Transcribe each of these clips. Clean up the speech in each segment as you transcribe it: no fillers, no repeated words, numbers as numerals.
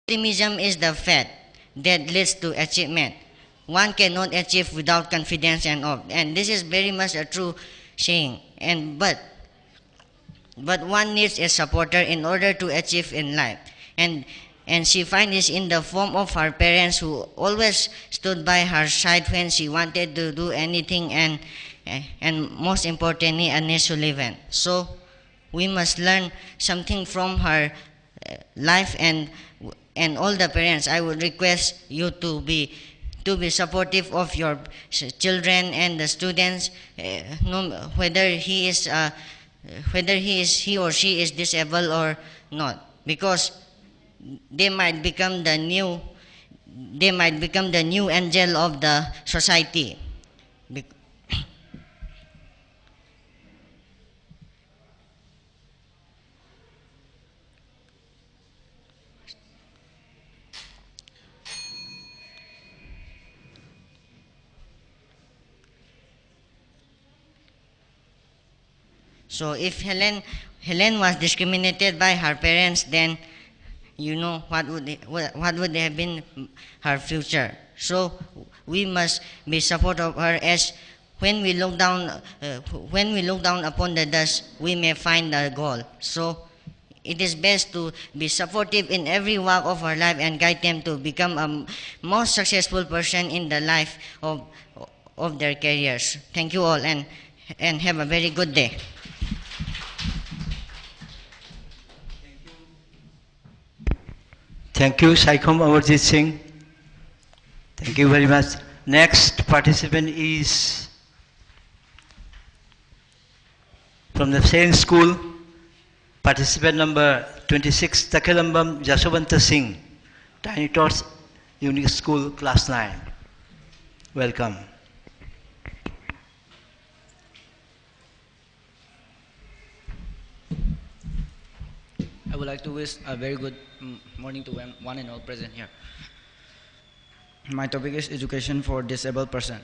Optimism is the faith that leads to achievement. One cannot achieve without confidence and hope, and this is very much a true saying. But one needs a supporter in order to achieve in life, and she finds this in the form of her parents who always stood by her side when she wanted to do anything, and most importantly, Anne Sullivan. So we must learn something from her life, and all the parents, I would request you to be supportive of your children and the students, whether he or she is disabled or not, because they might become the new angel of the society. So if Helen was discriminated by her parents, then you know what would have been her future. So we must be support of her, as when we look down upon the dust, we may find the gold. So it is best to be supportive in every walk of our life and guide them to become a most successful person in the life of their careers. Thank you all, and have a very good day. Thank you, Saikom Amarjit Singh. Thank you very much. Next participant is from the same school, participant number 26, Takelambam Jaswanta Singh, Tiny Tots Unique School, Class 9. Welcome. I would like to wish a very good morning to one and all present here. My topic is education for disabled person.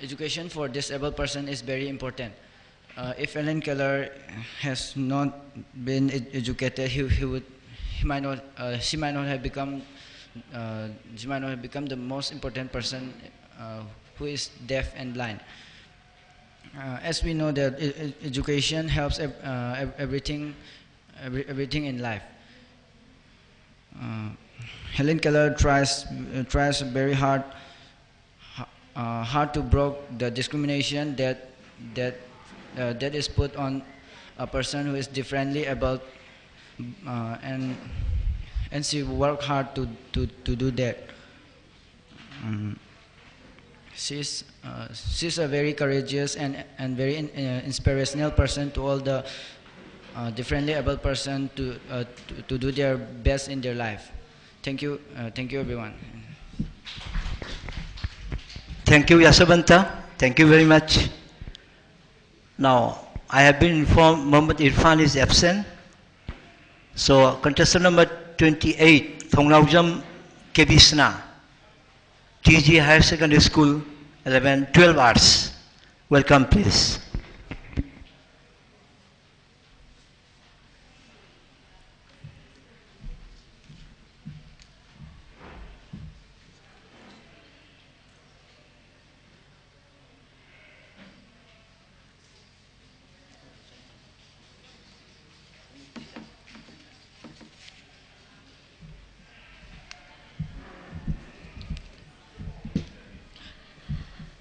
Education for disabled person is very important. If Helen Keller has not been educated, she might not have become the most important person who is deaf and blind. As we know that education helps everything in life. Helen Keller tries very hard to break the discrimination that is put on a person who is differently abled, and she worked hard to do that. She's a very courageous and very inspirational person to all the differently able person to do their best in their life. Thank you everyone. Thank you, Yasavanta. Thank you very much. Now, I have been informed Mohammed Irfan is absent. So, contestant number 28, Thonglaujam Kebisna, TG Higher Secondary School, 12 Arts. Welcome, please.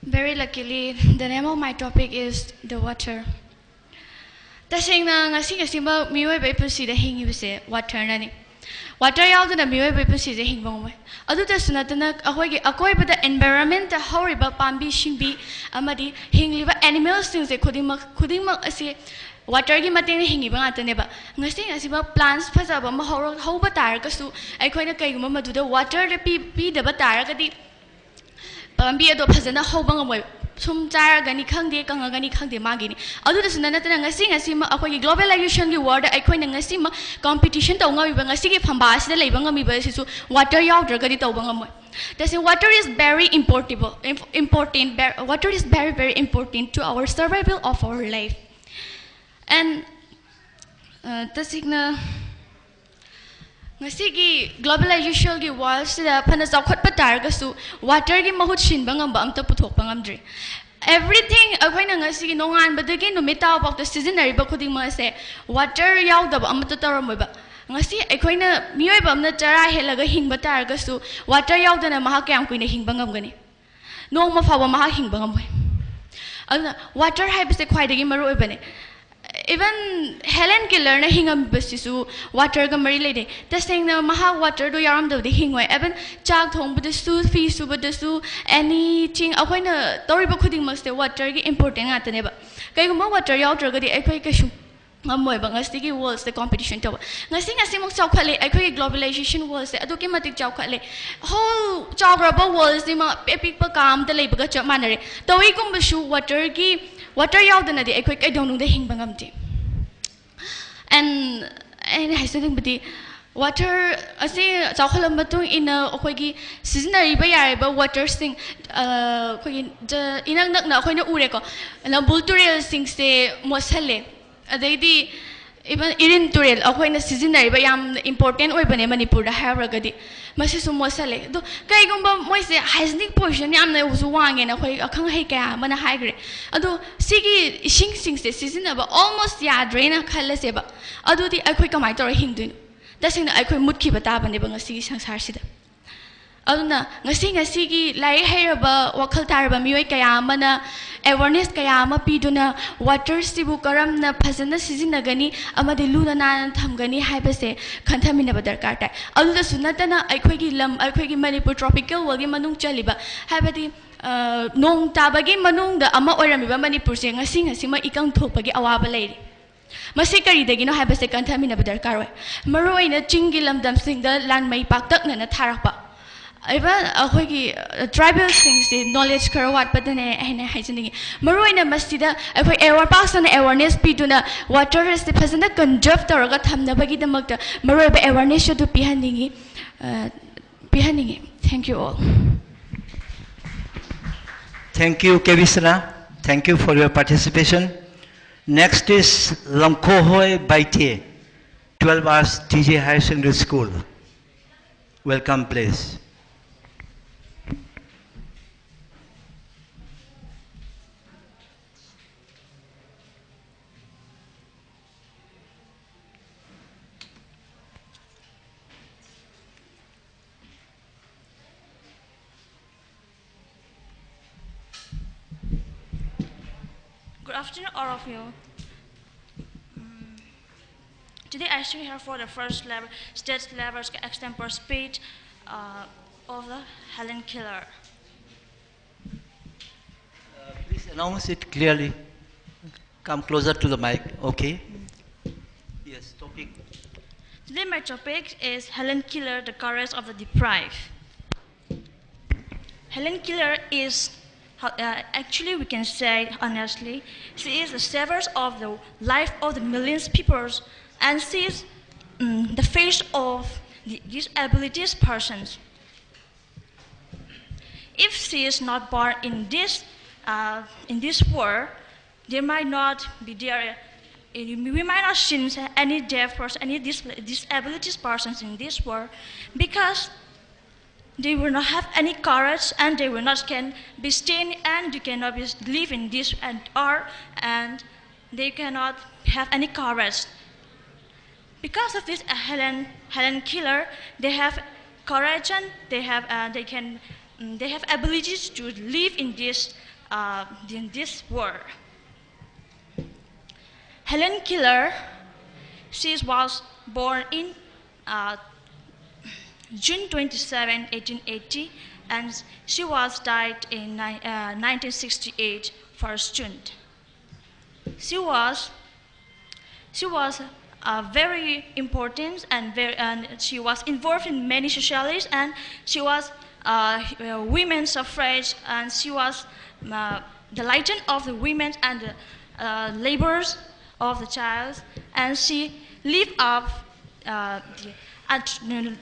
Very luckily, the name of my topic is the water. Tasengna ngasi ngasiba miwe bai pusi da hingi bise water nani. Water yaudana miwe bai pusi da hingba ngwe. Adu ta sunatana ahoy bada environment ta horiba pambi shingbi amadi hingliba animals things se khudingmak ase water gi mateng hingi ba ngata neba ngasi ngasiba plants phajaba ma hoba tar kasu aikhoina kaiguma maduda water da pi da ba tar gadi Pambi ado phajana hobang amoi sum chara gani khangde kanga gani khangde magini adu da sunana tana ngasi ma akoi globalization gi world aikoi na ngasi ma competition taw ngawi ba ngasi gi phamba asida leiba ngami ba sisu water yaudra gadi taw bang amoi that water is very important water is very important to our survival of our life. And tasigna Ngasigi globalization gi world sida phana chawkhat pa targasu water gi mahut shinba ngamba amta puthok pangamdri everything akoina ngasigi nongan badagi numita about the seasonary ba khuding ma se water yaudaba amta taramoiba ngasi akoina miyoi ba amna chara helaga hingba targasu water yaudana maha kyam kuina hingba ngamgani nongma fawa maha hingba ngamoi aduna water haibase khwaidagi maru oibane even Helen Keller na hingam basisu water ga mari lede taseng na maha water do yaram do de hingoi even chak thong bu su fi su bu su anything akhoi na tori ba khuding maste water gi important ata ne ba kai gum water yaw tra ga di akhoi ka shu ngamoi ba ngasi gi world the competition to ngasi mok chau khale akhoi globalization world se adu ki matik chau khale whole chawra ba world si ma epic pa kam da lei ba ga cha manare toy gum bu shu water yaudana di akhoi kai dong de hing bangam ti and I said budi water ase chawkhalam matung ina akhoi gi seasonary ba yare ba water sing akhoi ja inang nak na akhoi na ure ko na bulturel sing se mosale adaidi even irin turel akhoi na seasonary ba yam important oi bane manipur da haraga di masi su mosale do kai gumba moise hygienic portion yam na usu wange na akhoi akhang hai kaya mana hai gre ado sigi sing se season ba almost ya drain khalla se ba ado di akhoi kamai tor hingduin dasing na akhoi mutki bata bane ba ngasi sangsar sida aduna ngasi gi lai hairaba wakhal taraba mioi kaya mana awareness kaya ama piduna water sibu karam na phajana sizinagani amadi luna na thamgani haibase khanthamina ba darkar tai aduda sunatana akhoi gi lam akhoi gi manipur tropical wagi manung chaliba haibadi nong tabagi manung da ama oirami ba manipur se ngasi ma ikang thokpagi awaba leiri masi kari dagi no haibase khanthamina ba darkar wai maroina chingi lamdam singda lan mai paktak na tharakpa even akhoi tribal things the knowledge kara wat padane hena haijini maroina masida akhoi air pasana awareness piduna water is the phasana conserve taraga thamna bagi damakta maroiba awareness to pihaningi thank you all. Thank you, Kevisana. Thank you for your participation. Next is Lamkohoi Baite, 12 hours TJ High Secondary School. Welcome, please. Good afternoon, all of you. Today I stand here for the first level, state level extempore speech of the Helen Keller. Please announce it clearly. Come closer to the mic, okay? Yes, topic. Today my topic is Helen Keller, the courage of the deprived. Helen Keller is actually, we can say honestly, she is the saver of the life of the millions of people, and she is the face of the disabilities persons. If she is not born in this world, there might not be there. We might not see any deaf person, any disabilities persons in this world, because they will not have any courage, and they will not can be staying, and they cannot be live in this and they cannot have any courage. Because of this, Helen Keller, they have courage, and they have abilities to live in this world. Helen Keller, she was born in June 27, 1880, and she was died in 1968, 1st June. She was very important, and she was involved in many societies, and she was women's suffrage, and she was the legend of the women and the laborers of the child, and she lived up at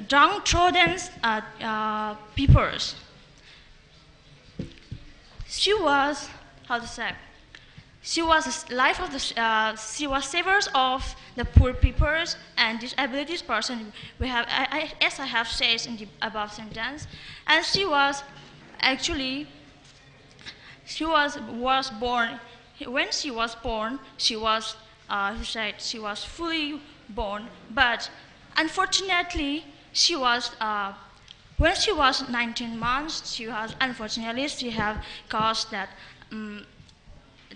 downtrodden peoples. She was, how to say, she was life of the she was savers of the poor peoples and disabilities person. We have as I have said in the above sentence, and she was actually she was born. When she was born, she was she was fully born, but unfortunately she was when she was 19 months, she has unfortunately she have caused that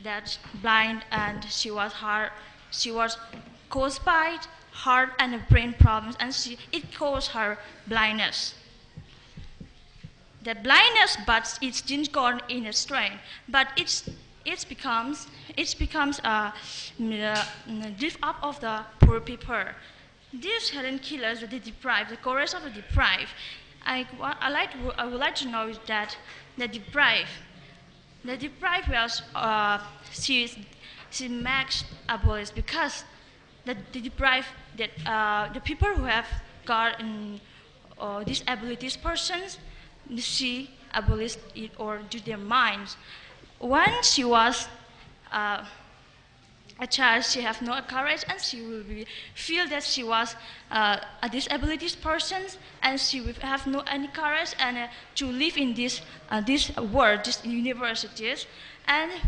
that blind, and she was caused by heart and brain problems, and it caused her blindness. The blindness, but it didn't go in a strain, but it becomes lift up of the poor people. This Helen Keller, the deprived, the chorus of the deprived. I would like to know that the deprived was she makes abolished because the deprived that the people who have got disabilities persons, she abolished it or do their minds. When she was a child, she have no courage, and she will feel that she was a disabilities person, and she will have no any courage and to live in this world, this universities,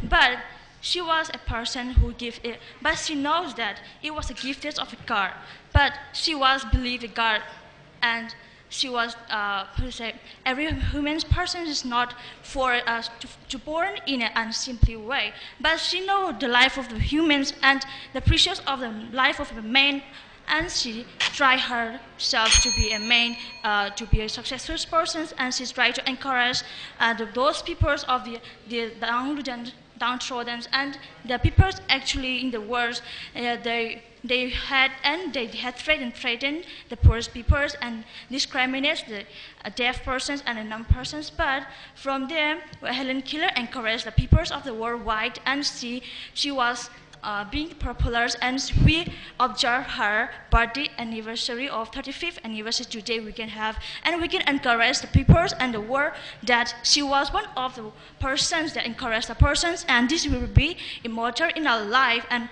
but she was a person who gave it, but she knows that it was a gift of God, but she was believed God, and she was every human person is not for us to born in an unsimple way, but she knows the life of the humans and the precious of the life of the man, and she tried herself to be a man, to be a successful person, and she tried to encourage those peoples of the downtrodden, and the peoples actually in the world, they had threatened the poorest peoples and discriminated the deaf persons and the numb persons. But from them, Helen Keller encouraged the peoples of the world wide, and she was being popular, and we observe her birthday anniversary of 35th anniversary today we can have, and we can encourage the peoples and the world that she was one of the persons that encouraged the persons, and this will be immortal in our life and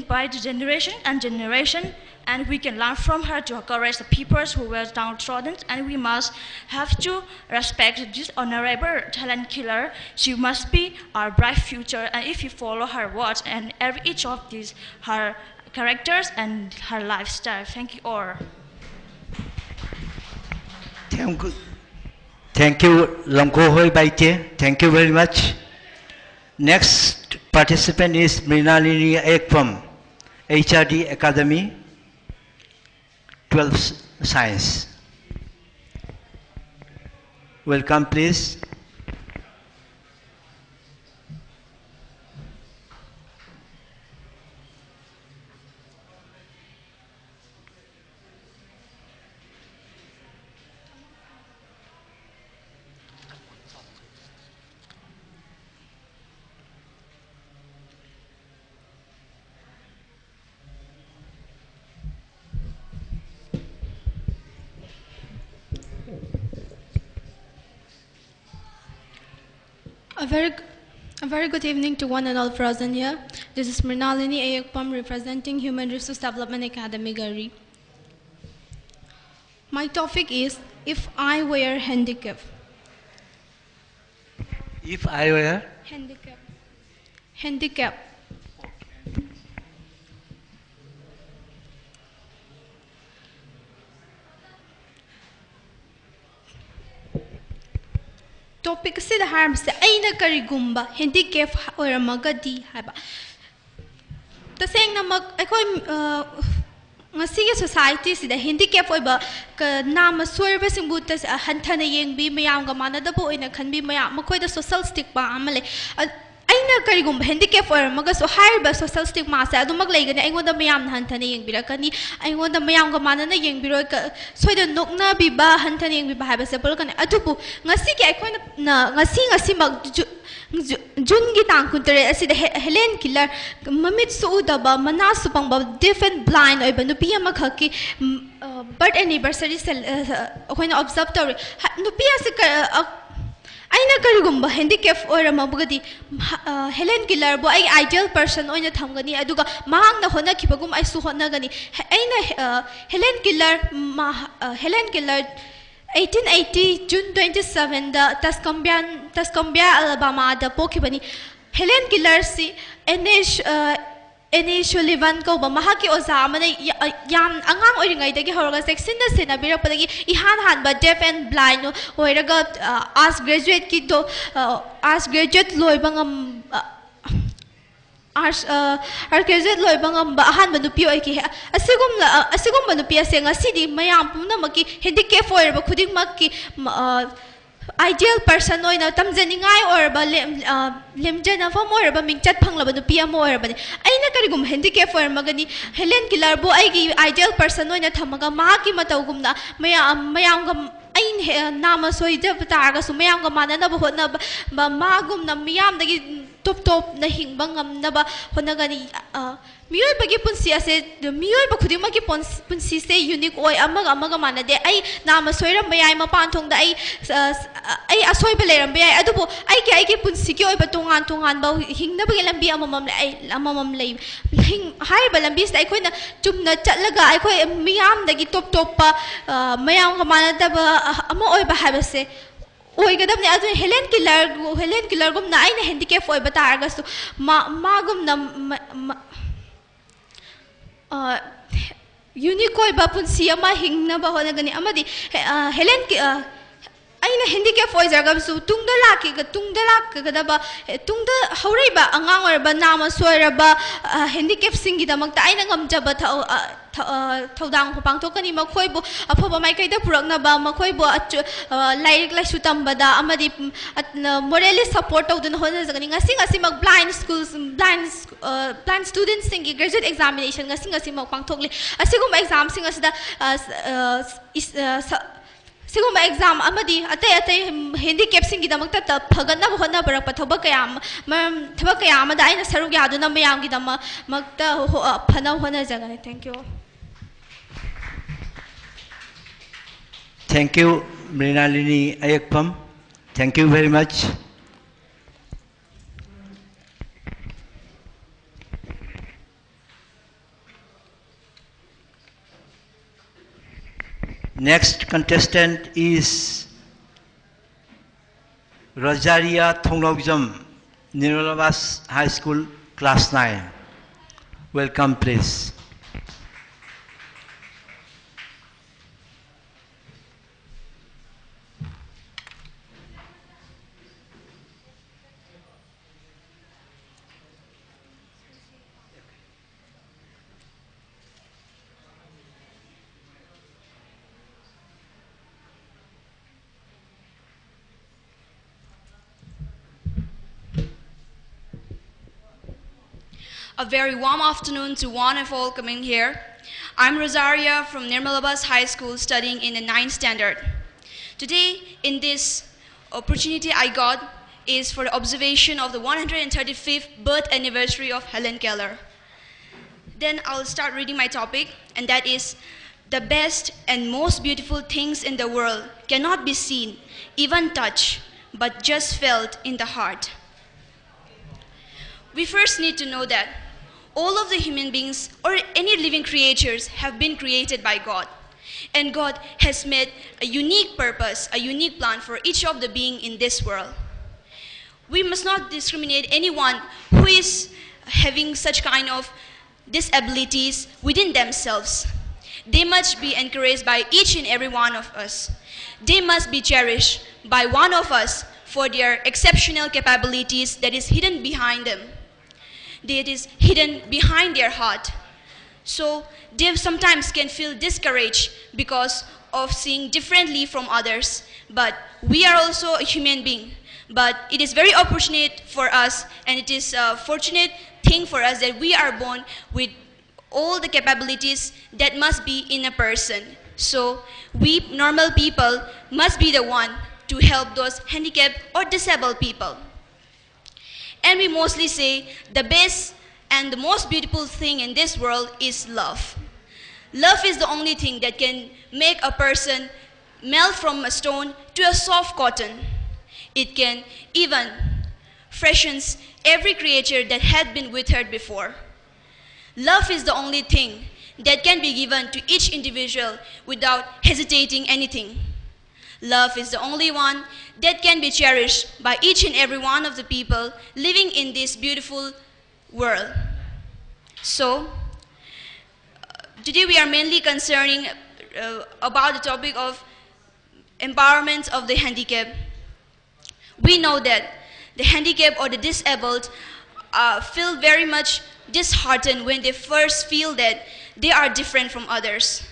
by the generation and generation, and we can learn from her to encourage the peoples who were downtrodden, and we must have to respect this honorable Helen Keller. She must be our bright future, and if you follow her words and each of these her characters and her lifestyle. Thank you all. Thank you, Lamkohoi Baite. Thank you very much. Next participant is Mrinalini Ekpam, HRD Academy, 12th Science. Welcome, please. A very good evening to one and all present here. This is Mrinalini Ayakpam representing Human Resource Development Academy, Gari. My topic is If I Were Handicapped. If I were Handicapped. Topic is the harms the Aina Karigumba, handicap or a magadi haba. The saying namak Masiga society is the handicap over Nama service in Buddha's a Hantana Yang be Mayanga Manadabo in a can be Mayamakoi the social stick by Amale. Aina Karigum handicap or Magas or higher by social stick master. I don't make like I want the Mayam Hantana Yang Birakani. I want the Mayanga Manana Yang Biroka. So the Nokna Biba Hantana Yang Biba Sabulkan Atubu. Nasiki I can't Nasing a Simak Jungi Tankuntere, I see the Helen Keller, Mamit Sudaba, Manasupang, different blind, or Nupia Makaki, birth anniversary when observatory. Nupia aina karigumba handicap ora mabugadi Helen Keller bo ai ideal person oina thamgani aduga mahang na hona khibagum ai su hona gani aina Helen Keller 1880 June 27 da Tuscumbia Alabama da pokibani Helen Keller si NH Sullivan ko ba mahaki oza amana yam angang oiringai dagi horoga section na senabira padagi ihan han ba deaf and blind no oiraga as graduate ki do as graduate loibangam as graduate loibangam ba han manupi oi ki asigum manupi ase ngasidi mayam pumna maki handicap oir ba khuding makki ideal person oina tamjaningai or ba lemjana fam or ba mingchat phanglaba nu pia mo or ba aina karigum handicap or magani Helen Keller bo ai gi ideal person oina thamaga ma ki matawgumna mayam gam ain nama soida bataga su mayam ga manana ba hotna ba magum na miyam dagi top na hingbangam na ba honagani miyoy bagi punsi ase miyoy ba khudima ki punsi se unique oi amaga manade ai nama soiram bayai mapan thong da ai asoi ba leram bayai adubo ai ki punsi ki oi ba tungan ba hingna bagi lambi amamam lei hing hai ba lambi sai khoina chumna chatlaga ai khoi miyam dagi top pa mayam ga manada ba ama oi ba habase oigadam ne adu Helen Keller gum na aina handicap oi ba targa su magum na unique oi ba punsi ama hingna ba hona gani amadi Helen aina handicap oi jarga su tungda lak ga da ba tungda haurai ba angang or ba nama soira ba handicap singi da makta aina ngamja ba thaudang pangthokani makhoi bu aphoba mai kaida purakna ba makhoi bu like laisu tambada amadi morally support tawdun hona jagani ngasi mak blind students singi graduate examination ngasi mak pangthokli asigum exam sing asida sigum exam amadi atai handicap singi damakta ta phagana hona barak pathoba kayam amada aina sarug yaduna mayam gi dama makta phana hona jagani. Thank you. Thank you, Mrinalini Ayakpam. Thank you very much. Next contestant is Rosaria Thonglokjam, Nirolabas High School, Class 9. Welcome, please. A very warm afternoon to one and all coming here. I'm Rosaria from Nirmalabas High School studying in the 9th standard. Today, in this opportunity I got is for the observation of the 135th birth anniversary of Helen Keller. Then I'll start reading my topic, and that is, the best and most beautiful things in the world cannot be seen, even touched, but just felt in the heart. We first need to know that all of the human beings or any living creatures have been created by God. And God has made a unique purpose, a unique plan for each of the being in this world. We must not discriminate anyone who is having such kind of disabilities within themselves. They must be encouraged by each and every one of us. They must be cherished by one of us for their exceptional capabilities that is hidden behind them. That is hidden behind their heart. So they sometimes can feel discouraged because of seeing differently from others. But we are also a human being. But it is very opportunate for us, and it is a fortunate thing for us that we are born with all the capabilities that must be in a person. So we normal people must be the one to help those handicapped or disabled people. And we mostly say the best and the most beautiful thing in this world is love. Love is the only thing that can make a person melt from a stone to a soft cotton. it can even freshens every creature that had been withered before. Love is the only thing that can be given to each individual without hesitating anything. Love is the only one that can be cherished by each and every one of the people living in this beautiful world. So, today we are mainly concerning about the topic of empowerment of the handicapped. We know that the handicapped or the disabled feel very much disheartened when they first feel that they are different from others.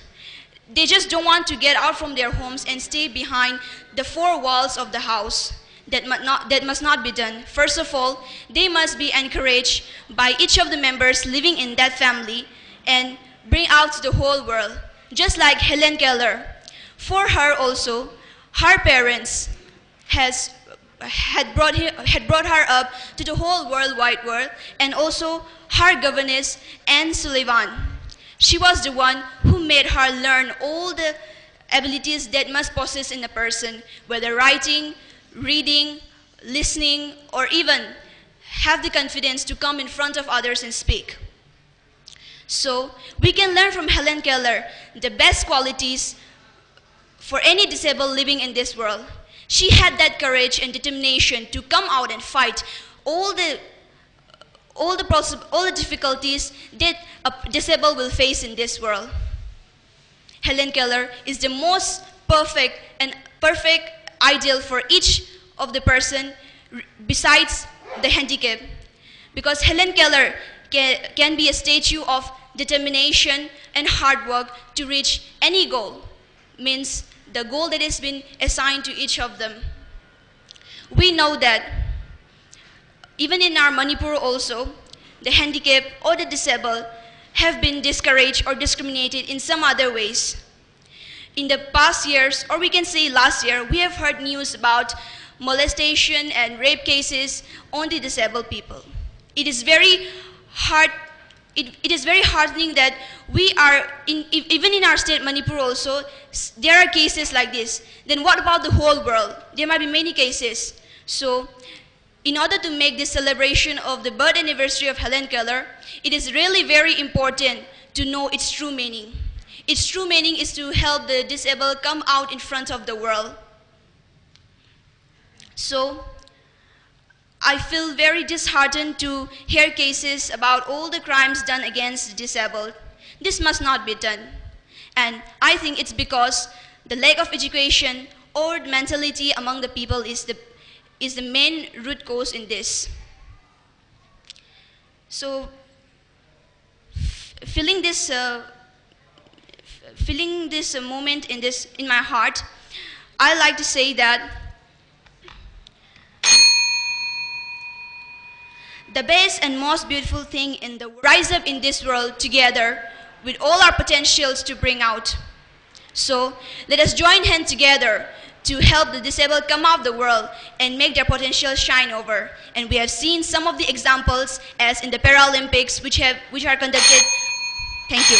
They just don't want to get out from their homes and stay behind the four walls of the house. That must not be done. First of all, they must be encouraged by each of the members living in that family and bring out to the whole world. Just like Helen Keller. For her also, her parents had brought her up to the whole wide world, and also her governess, Anne Sullivan. She was the one who made her learn all the abilities that must possess in a person, whether writing, reading, listening, or even have the confidence to come in front of others and speak. So we can learn from Helen Keller the best qualities for any disabled living in this world. She had that courage and determination to come out and fight all the difficulties that a disabled will face in this world. Helen Keller is the most perfect ideal for each of the person besides the handicap, because Helen Keller can be a statue of determination and hard work to reach any goal, means the goal that has been assigned to each of them. We know that even in our Manipur also, the handicapped or the disabled have been discouraged or discriminated in some other ways. In the past years, or we can say last year, we have heard news about molestation and rape cases on the disabled people. It is very hard. It is very heartening that we are, even in our state, Manipur also, there are cases like this. Then what about the whole world? There might be many cases. So, in order to make this celebration of the birth anniversary of Helen Keller, it is really very important to know its true meaning. Its true meaning is to help the disabled come out in front of the world. So, I feel very disheartened to hear cases about all the crimes done against the disabled. This must not be done. And I think it's because the lack of education or mentality among the people is the main root cause in this. So, feeling this moment in my heart, I like to say that the best and most beautiful thing in the world rise up in this world together with all our potentials to bring out. So let us join hands together to help the disabled come out of the world and make their potential shine over. And we have seen some of the examples as in the Paralympics which are conducted. Thank you.